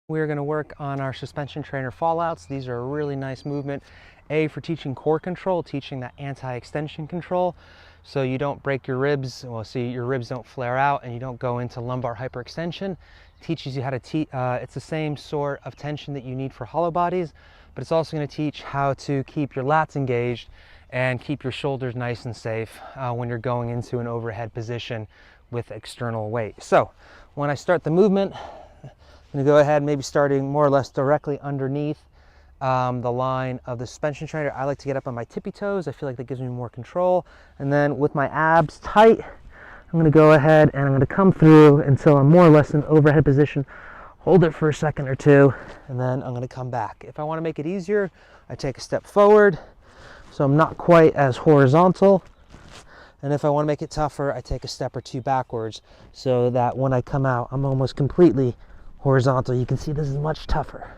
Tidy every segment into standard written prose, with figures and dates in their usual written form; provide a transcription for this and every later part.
We're going to work on our suspension trainer fallouts. These are a really nice movement. A, for teaching core control, teaching that anti-extension control, so you don't break your ribs. Well, see, your ribs don't flare out and you don't go into lumbar hyperextension. Teaches you how to it's the same sort of tension that you need for hollow bodies, but it's also going to teach how to keep your lats engaged and keep your shoulders nice and safe when you're going into an overhead position with external weight. So when I start the movement, I'm going to go ahead, maybe starting more or less directly underneath the line of the suspension trainer. I like to get up on my tippy toes. I feel like that gives me more control. And then with my abs tight, I'm going to go ahead and I'm going to come through until I'm more or less in overhead position. Hold it for a second or two, and then I'm going to come back. If I want to make it easier, I take a step forward, so I'm not quite as horizontal. And if I want to make it tougher, I take a step or two backwards, so that when I come out, I'm almost completely horizontal. You can see this is much tougher.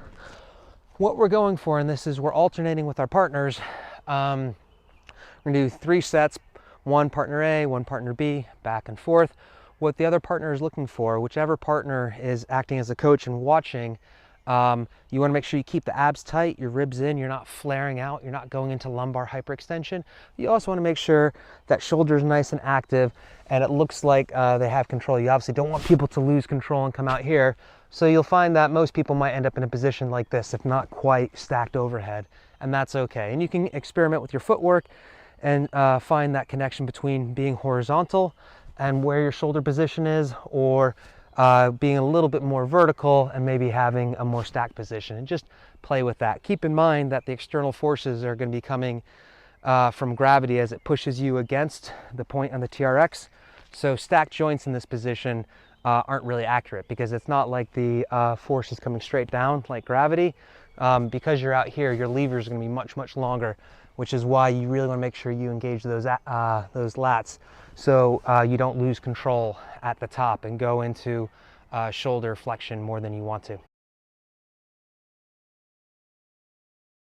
What we're going for in this is we're alternating with our partners. We're going to do 3 sets, one partner A, one partner B, back and forth. What the other partner is looking for, whichever partner is acting as a coach and watching, you want to make sure you keep the abs tight, your ribs in, you're not flaring out, you're not going into lumbar hyperextension. You also want to make sure that shoulder's nice and active and it looks like they have control. You obviously don't want people to lose control and come out here. So you'll find that most people might end up in a position like this, if not quite stacked overhead, and that's okay. And you can experiment with your footwork and find that connection between being horizontal and where your shoulder position is, or being a little bit more vertical and maybe having a more stacked position, and just play with that. Keep in mind that the external forces are going to be coming from gravity as it pushes you against the point on the TRX. So stacked joints in this position aren't really accurate, because it's not like the force is coming straight down like gravity. Because you're out here, your levers are going to be much longer, which is why you really want to make sure you engage those lats, so you don't lose control at the top and go into shoulder flexion more than you want to.